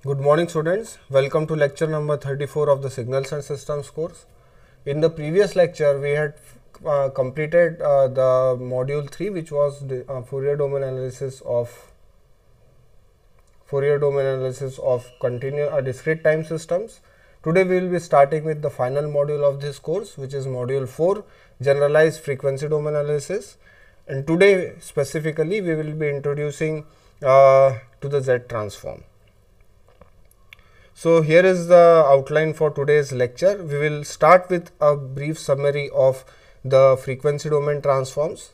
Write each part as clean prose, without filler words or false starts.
Good morning students, welcome to lecture number 34 of the Signals and Systems course. In the previous lecture we had completed the module 3 which was the Fourier domain analysis of discrete time systems. Today we will be starting with the final module of this course, which is module 4, generalized frequency domain analysis, and today specifically we will be introducing to the Z transform. So here is the outline for today's lecture. We will start with a brief summary of the frequency domain transforms.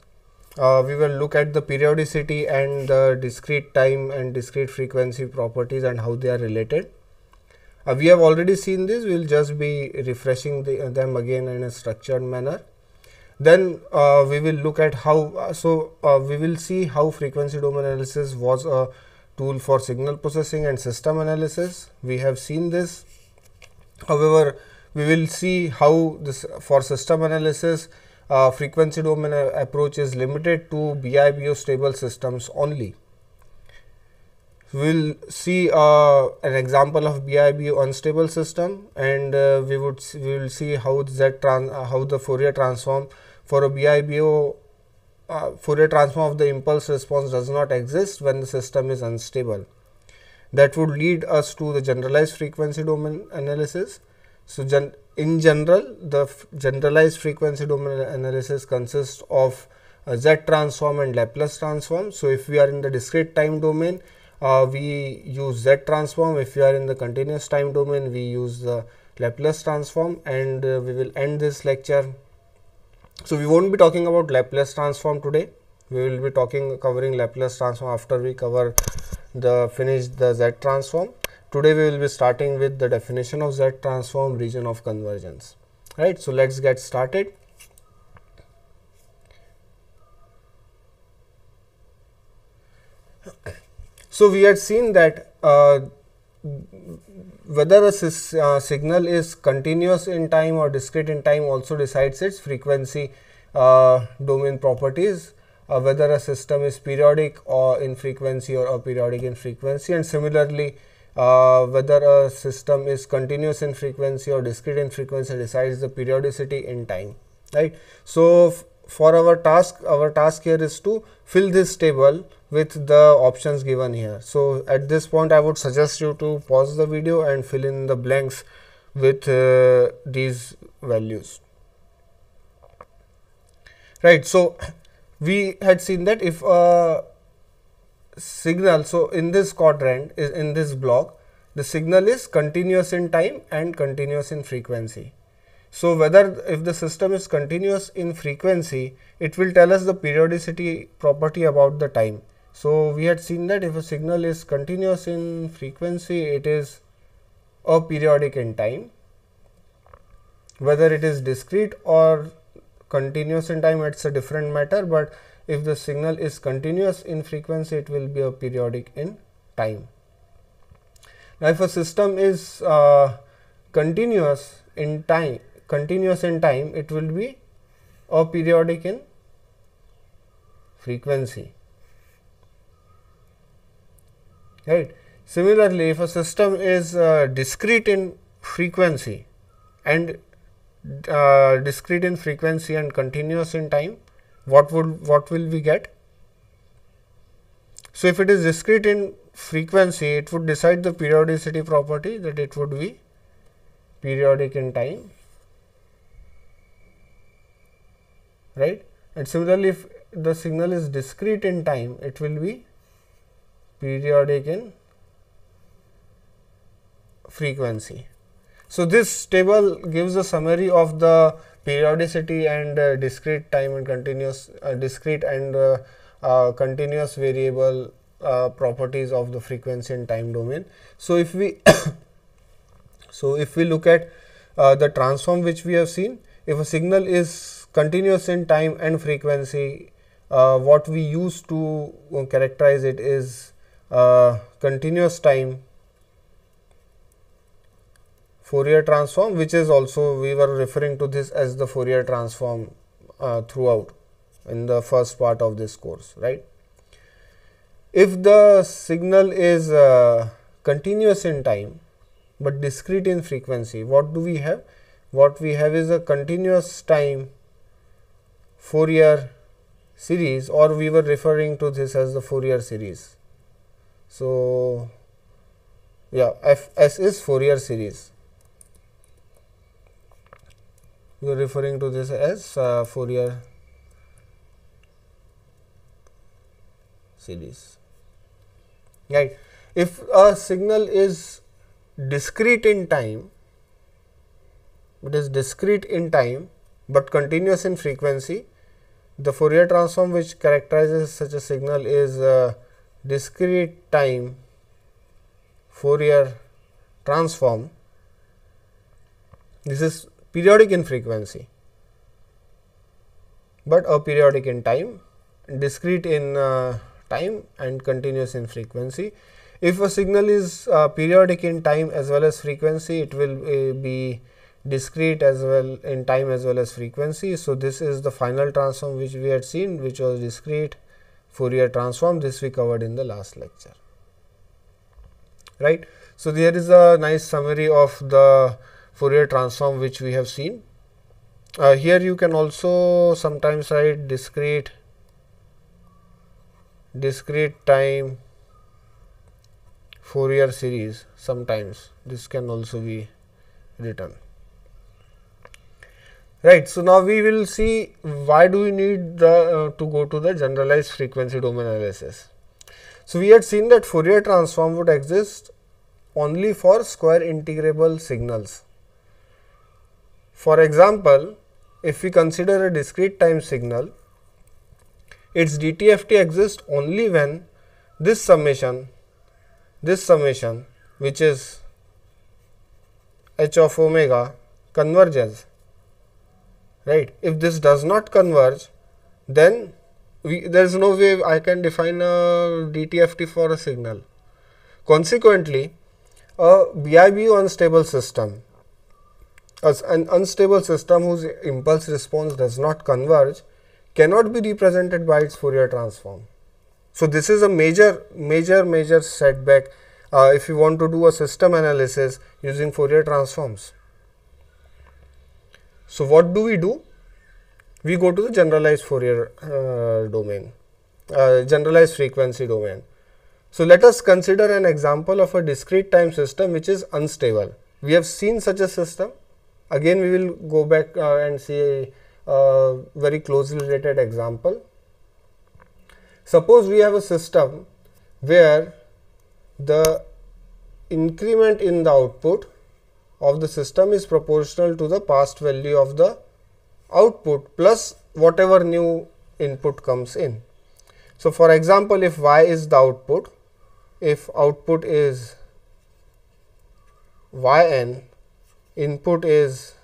We will look at the periodicity and the discrete time and discrete frequency properties and how they are related. We have already seen this. We will just be refreshing them again in a structured manner. Then we will look at how, we will see how frequency domain analysis was a tool for signal processing and system analysis. We have seen this. However, we will see how this for system analysis frequency domain approach is limited to BIBO stable systems only. We will see an example of BIBO unstable system, and we will see how the Fourier transform for a BIBO Fourier transform of the impulse response does not exist when the system is unstable. That would lead us to the generalized frequency domain analysis. So, in general, the generalized frequency domain analysis consists of Z transform and Laplace transform. So, if we are in the discrete time domain, we use Z transform. If we are in the continuous time domain, we use the Laplace transform, and we will end this lecture. So, we won't be talking about Laplace transform today. We will be covering Laplace transform after we finish the Z transform. Today we will be starting with the definition of Z transform, region of convergence. Right. So, let's get started. So, we had seen that whether a signal is continuous in time or discrete in time also decides its frequency domain properties, whether a system is periodic or in frequency or aperiodic in frequency, and similarly whether a system is continuous in frequency or discrete in frequency decides the periodicity in time, right. So, for our task here is to fill this table with the options given here. So, at this point I would suggest you to pause the video and fill in the blanks with these values, right. So, we had seen that if a signal, so in this quadrant, is in this block, the signal is continuous in time and continuous in frequency. So, if the system is continuous in frequency, it will tell us the periodicity property about the time. So, we had seen that if a signal is continuous in frequency, it is aperiodic in time. Whether it is discrete or continuous in time, it's a different matter, but if the signal is continuous in frequency, it will be aperiodic in time. Now, if a system is continuous in time, it will be aperiodic in frequency, right. Similarly, if a system is discrete in frequency and continuous in time, what will we get? So, if it is discrete in frequency, it would decide the periodicity property, that it would be periodic in time, right. And similarly, if the signal is discrete in time, it will be periodic in frequency. So, this table gives a summary of the periodicity and discrete time and continuous continuous variable properties of the frequency and time domain. So, if we look at the transform which we have seen, if a signal is continuous in time and frequency, what we use to characterize it is continuous time Fourier transform, which is also, we were referring to this as the Fourier transform throughout in the first part of this course, right. If the signal is continuous in time but discrete in frequency. What do we have? What we have is a continuous time Fourier series, or we were referring to this as the Fourier series. So, yeah, Fs is Fourier series. We are referring to this as Fourier series, right. If a signal is discrete in time, it is discrete in time but continuous in frequency, the Fourier transform which characterizes such a signal is discrete time Fourier transform. This is periodic in frequency but aperiodic in time, discrete in time and continuous in frequency. If a signal is periodic in time as well as frequency, it will be discrete as well in time as well as frequency. So, this is the final transform which we had seen, which was discrete Fourier transform. This we covered in the last lecture, right. So, there is a nice summary of the Fourier transform which we have seen. Here you can also sometimes write discrete time Fourier series. Sometimes this can also be written, right. So, now we will see why do we need to go to the generalized frequency domain analysis. So, we had seen that Fourier transform would exist only for square integrable signals. For example, if we consider a discrete time signal, its DTFT exists only when this summation which is h of omega converges, right. If this does not converge, then there is no way I can define a DTFT for a signal. Consequently, a BIBU unstable system, as an unstable system whose impulse response does not converge, cannot be represented by its Fourier transform. So, this is a major setback if you want to do a system analysis using Fourier transforms. So, what do? We go to the generalized Fourier domain, generalized frequency domain. So, let us consider an example of a discrete time system which is unstable. We have seen such a system. Again, we will go back and see a very closely related example. Suppose we have a system where the increment in the output of the system is proportional to the past value of the output plus whatever new input comes in. So, for example, if y is the output, if output is yn, input is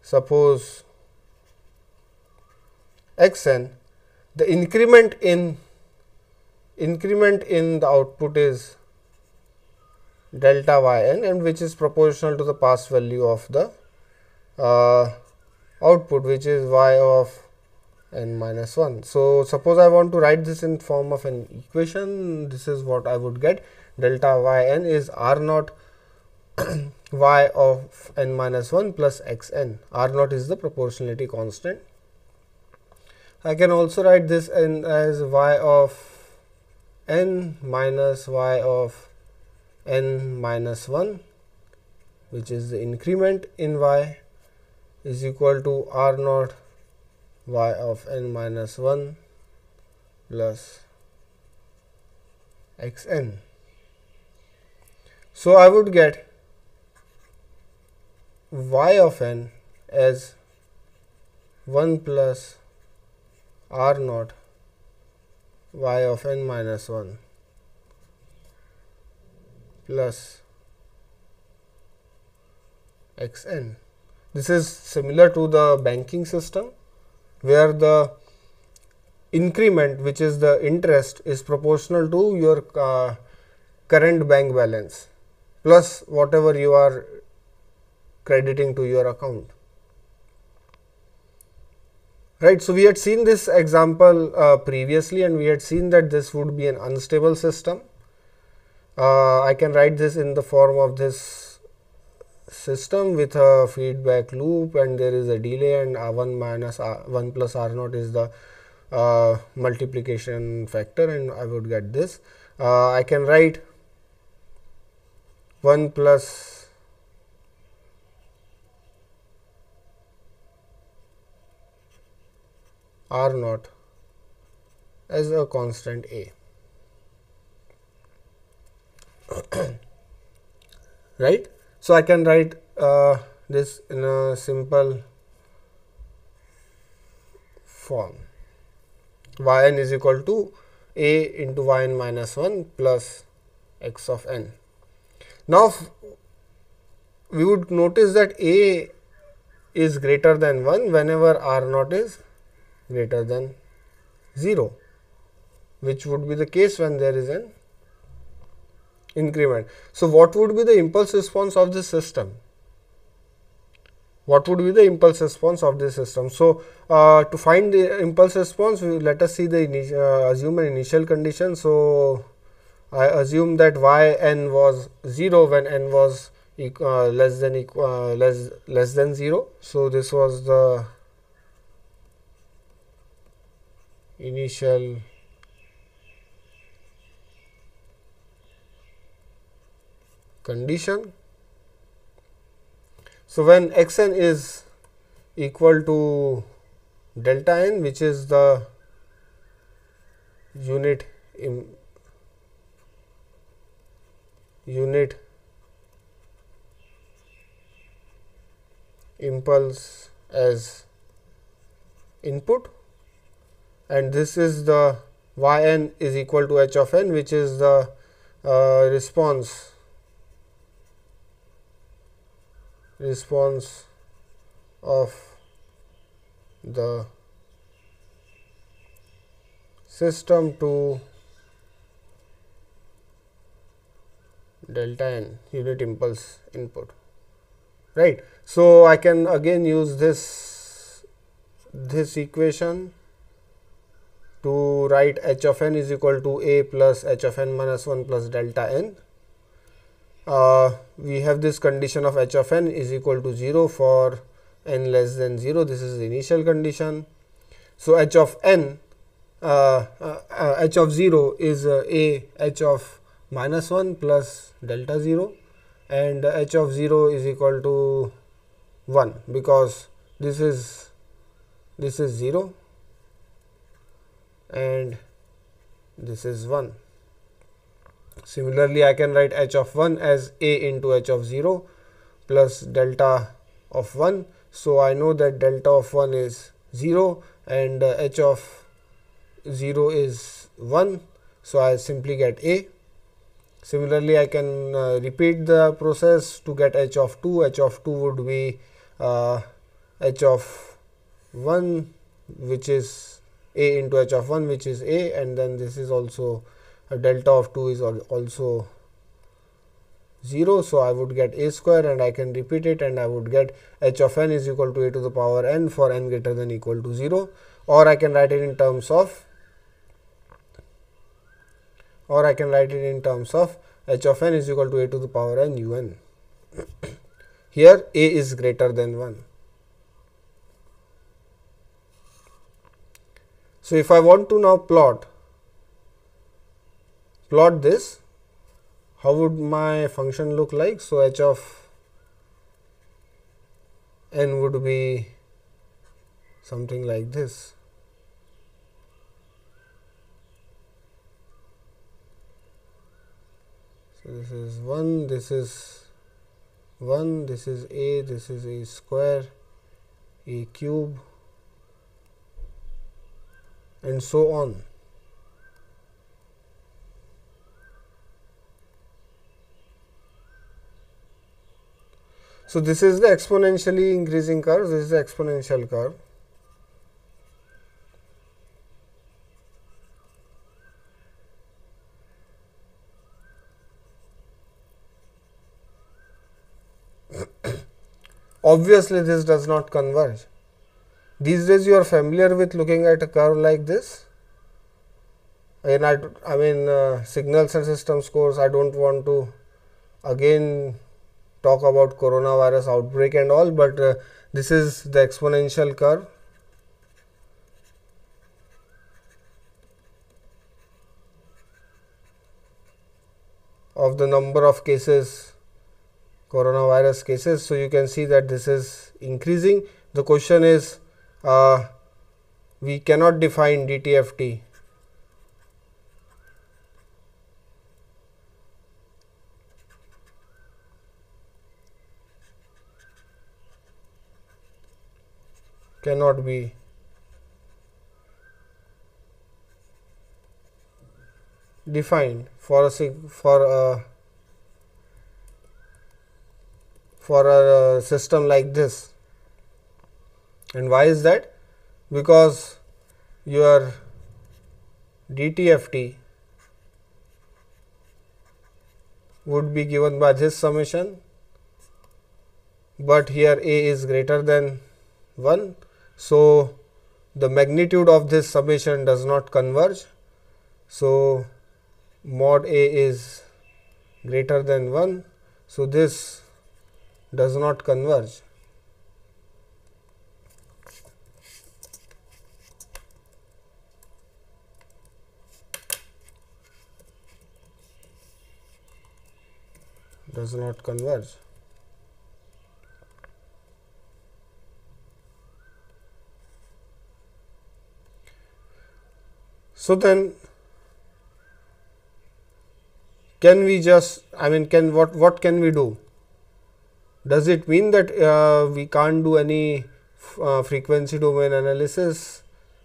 suppose xn, the increment in the output is delta yn, and which is proportional to the past value of the output, which is y of n minus 1. So, suppose I want to write this in form of an equation, this is what I would get. Delta yn is r naught y of n minus 1 plus xn. R naught is the proportionality constant. I can also write this in as y of n minus y of n minus 1, which is the increment in y, is equal to r naught y of n minus 1 plus xn. So, I would get y of n as 1 plus r naught y of n minus 1 plus xn. This is similar to the banking system, where the increment, which is the interest, is proportional to your current bank balance plus whatever you are crediting to your account, right. So, we had seen this example previously, and we had seen that this would be an unstable system. I can write this in the form of this system with a feedback loop, and there is a delay, and R1 minus R1 plus R0 is the multiplication factor, and I would get this. I can write 1 plus R0 as a constant A. Right. So, I can write this in a simple form. Yn is equal to A into Yn minus 1 plus x of n. Now, we would notice that A is greater than 1 whenever R0 is greater than 0, which would be the case when there is an increment. So, what would be the impulse response of this system? What would be the impulse response of this system? So, to find the impulse response, let us see the assume an initial condition. So, I assume that Yn was 0 when n was less than 0. So, this was the initial condition. So, when xn is equal to delta n, which is the unit impulse as input, and this is the Yn is equal to h of n, which is the response of the system to delta n unit impulse input, right. So, I can again use this equation to write h of n is equal to A plus h of n minus 1 plus delta n. We have this condition of h of n is equal to 0 for n less than 0. This is the initial condition. So, h of n h of 0 is A h of minus 1 plus delta 0, and h of 0 is equal to 1, because this is 0 and this is 1. Similarly, I can write h of 1 as A into h of 0 plus delta of 1. So, I know that delta of 1 is 0 and h of 0 is 1. So, I simply get A. Similarly, I can repeat the process to get h of 2. H of 2 would be h of 1, which is A into h of 1, which is A, and then this is also delta of 2 is also 0. So, I would get A square, and I can repeat it, and I would get h of n is equal to A to the power n for n greater than equal to 0, or I can write it in terms of h of n is equal to A to the power n un. Here A is greater than 1. So, if I want to now plot this, how would my function look like? So, h of n would be something like this. So, this is 1, this is 1, this is A, this is A square, A cube, and so on. So, this is the exponentially increasing curve, this is the exponential curve. Obviously, this does not converge. These days you are familiar with looking at a curve like this. Again, I mean signals and systems course, I don't want to again talk about coronavirus outbreak and all, but this is the exponential curve of the number of cases, coronavirus cases. So you can see that this is increasing. The question is, we cannot define DTFT. Cannot be defined for a system like this. And why is that? Because your DTFT would be given by this summation, but here A is greater than 1. So, the magnitude of this summation does not converge. So, mod A is greater than 1. So, this does not converge. Does not converge. So then, can we just, I mean, what can we do? Does it mean that we can't do any frequency domain analysis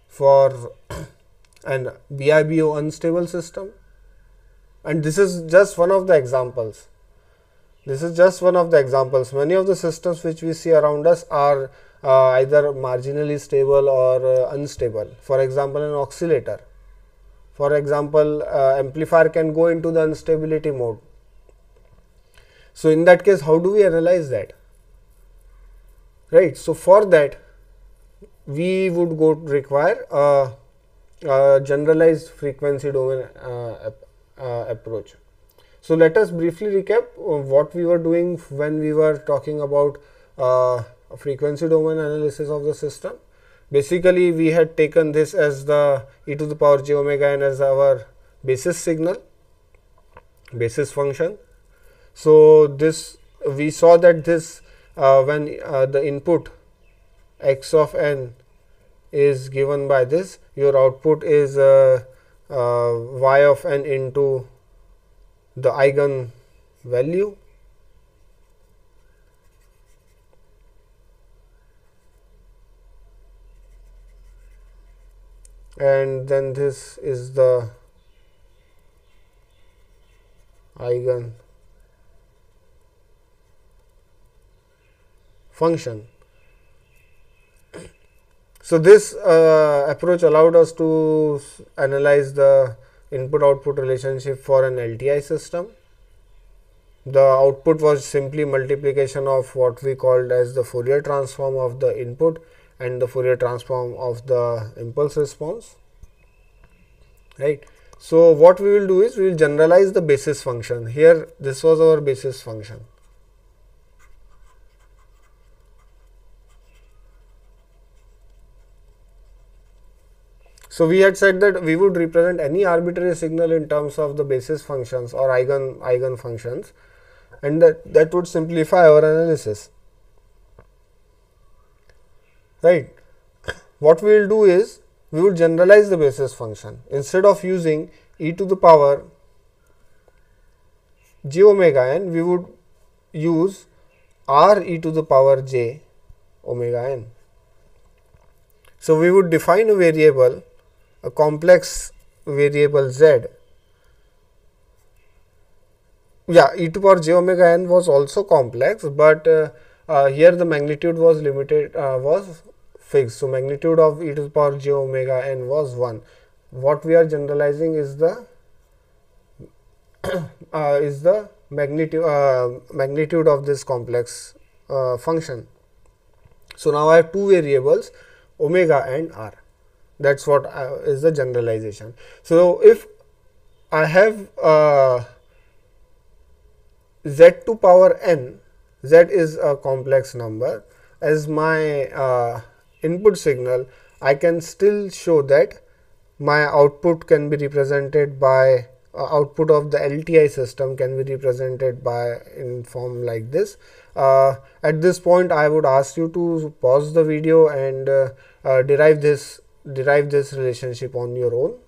for an BIBO unstable system? And this is just one of the examples. This is just one of the examples. Many of the systems which we see around us are either marginally stable or unstable. For example, an oscillator. For example, amplifier can go into the instability mode. So, in that case, how do we analyze that? Right. So, for that, we would require a generalized frequency domain approach. So, let us briefly recap what we were doing when we were talking about frequency domain analysis of the system. Basically, we had taken this as the e to the power j omega n as our basis signal, basis function. So, this we saw that this when the input x of n is given by this, your output is y of n into the eigen value, and then this is the eigen function. So, this approach allowed us to analyze the input output relationship for an LTI system. The output was simply multiplication of what we called as the Fourier transform of the input and the Fourier transform of the impulse response, right. So, what we will do is we will generalize the basis function. Here this was our basis function. So, we had said that we would represent any arbitrary signal in terms of the basis functions or eigen functions, and that would simplify our analysis, right. What we will do is we will generalize the basis function. Instead of using e to the power j omega n, we would use r e to the power j omega n. So, we would define a variable, a complex variable z. Yeah, e to power j omega n was also complex, but here the magnitude was limited, was fixed. So, magnitude of e to the power j omega n was 1. What we are generalizing is the magnitude of this complex function. So, now I have two variables omega and r. That's what is the generalization. So if I have z to power n, z is a complex number, as my input signal, I can still show that my output can be represented by output of the LTI system can be represented by in form like this. At this point, I would ask you to pause the video and derive this relationship on your own.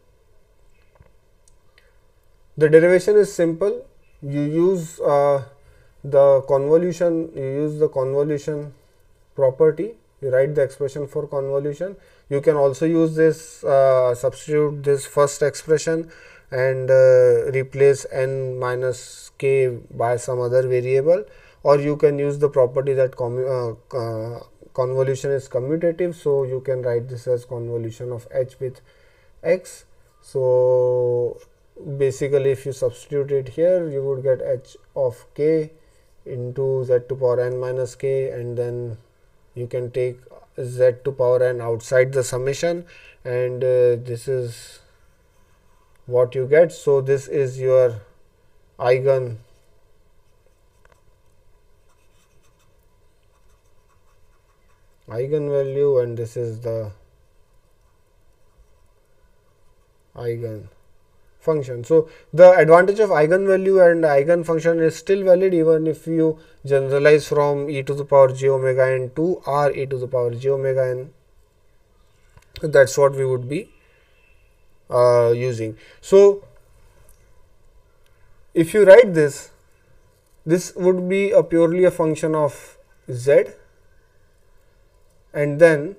The derivation is simple. You use the convolution property. You write the expression for convolution. You can also use this substitute this first expression and replace n minus k by some other variable, or you can use the property that convolution is commutative. So you can write this as convolution of h with x. So basically, if you substitute it here, you would get h of k into z to power n minus k, and then you can take z to power n outside the summation, and this is what you get. So this is your eigenvalue, and this is the eigen function. So the advantage of eigenvalue and eigenfunction is still valid even if you generalize from e to the power j omega n to r e to the power j omega n. That's what we would be using. So if you write this, this would be a purely a function of z, and then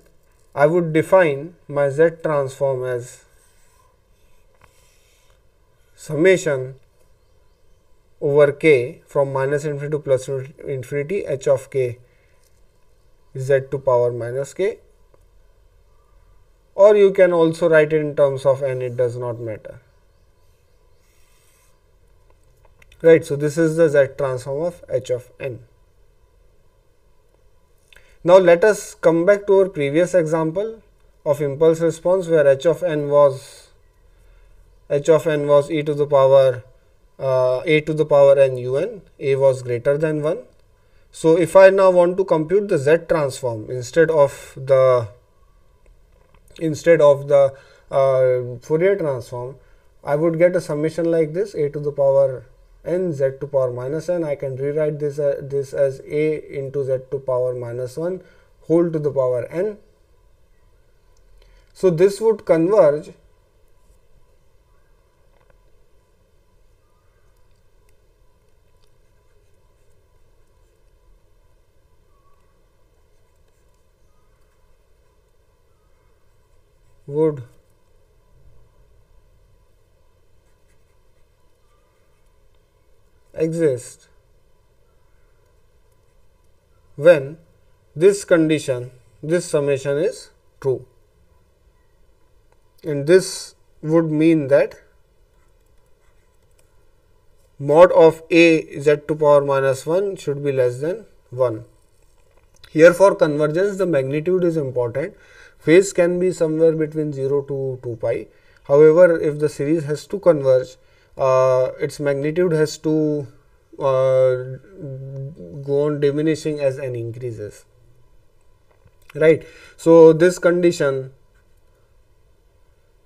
I would define my z transform as summation over k from minus infinity to plus infinity h of k z to power minus k, or you can also write it in terms of n, it does not matter, right. So this is the z transform of h of n. Now let us come back to our previous example of impulse response, where h of n was e to the power a to the power n un, a was greater than 1. So if I now want to compute the z transform instead of the Fourier transform, I would get a summation like this: a to the power n z to power minus n. I can rewrite this as a into z to power minus 1 whole to the power n. So this would converge would exist when this condition, this summation is true, and this would mean that mod of a z to power minus 1 should be less than 1. Here for convergence, the magnitude is important. Phase can be somewhere between 0 to 2 pi. However, if the series has to converge, its magnitude has to go on diminishing as n increases, right. So this condition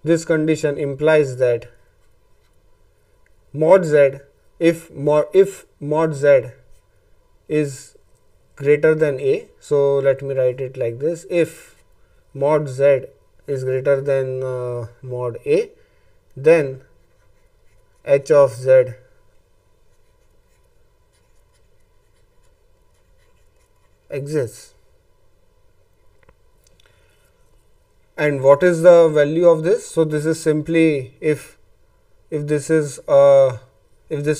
implies that mod z, if mod z is greater than a, so let me write it like this: if mod z is greater than mod a, then h of z exists. And what is the value of this? So this is simply if this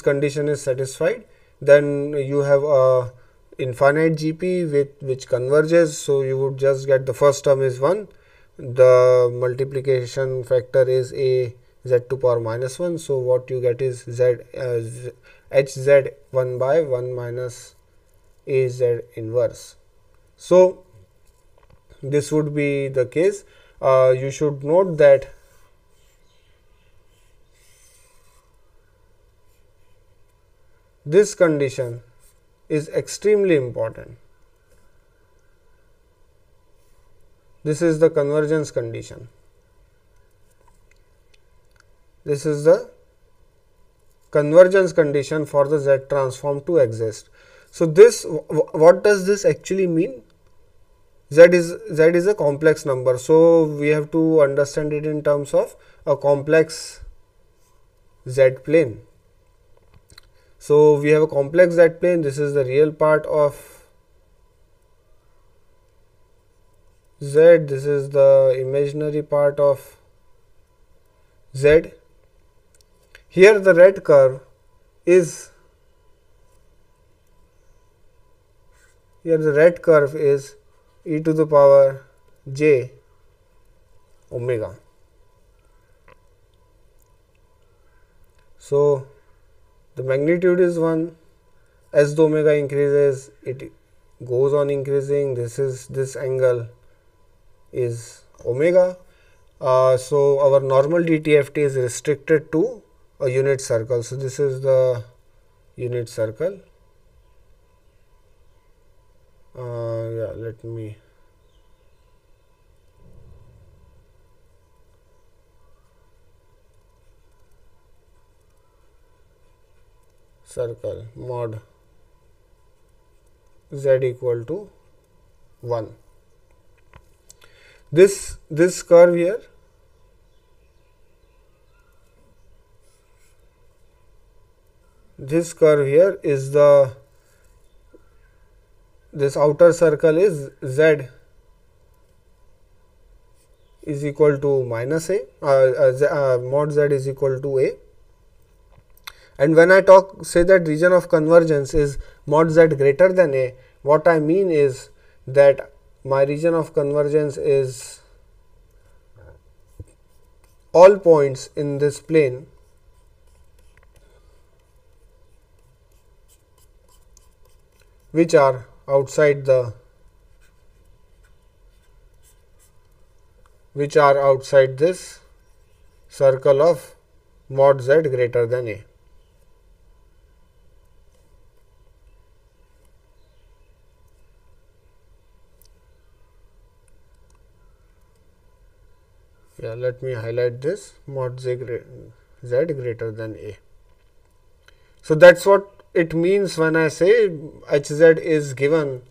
condition is satisfied, then you have a infinite GP with which converges. So you would just get the first term is 1, the multiplication factor is a z to power minus 1. So what you get is hz 1 by 1 minus az inverse. So this would be the case. you should note that this condition is extremely important. This is the convergence condition. This is the convergence condition for the Z transform to exist. So, this what does this actually mean? Z is a complex number. So, we have to understand it in terms of a complex Z plane. So, we have a complex Z plane. This is the real part of Z. This is the imaginary part of Z. Here the red curve is e to the power j omega. So, the magnitude is 1. As the omega increases, it goes on increasing. This angle is omega. So, our normal DTFT is restricted to a unit circle. So, this is the unit circle. Yeah, let me circle mod Z equal to 1. This curve here is this outer circle is Z is equal to minus a, mod Z is equal to a. And when I say that region of convergence is mod Z greater than a, what I mean is that my region of convergence is all points in this plane which are outside this circle of mod Z greater than a. Yeah, let me highlight this mod Z greater than a. So, that is what it means when I say Hz is given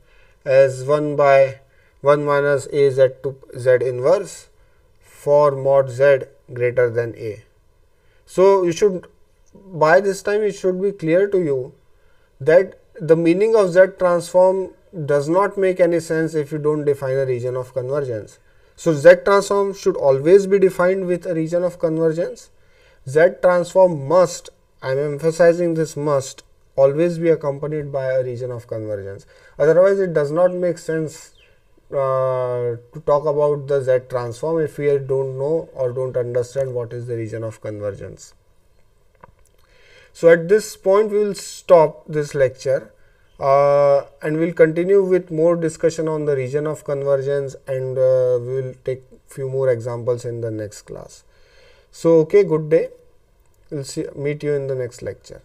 as 1 by 1 minus a z to z inverse for mod Z greater than a. So, you should, by this time it should be clear to you that the meaning of Z transform does not make any sense if you do not define a region of convergence. So, Z transform should always be defined with a region of convergence. Z transform must, I am emphasizing this must, always be accompanied by a region of convergence. Otherwise, it does not make sense to talk about the Z transform if we do not know or do not understand what is the region of convergence. So, at this point we will stop this lecture and we will continue with more discussion on the region of convergence, and we will take few more examples in the next class. So, okay, good day. We will meet you in the next lecture.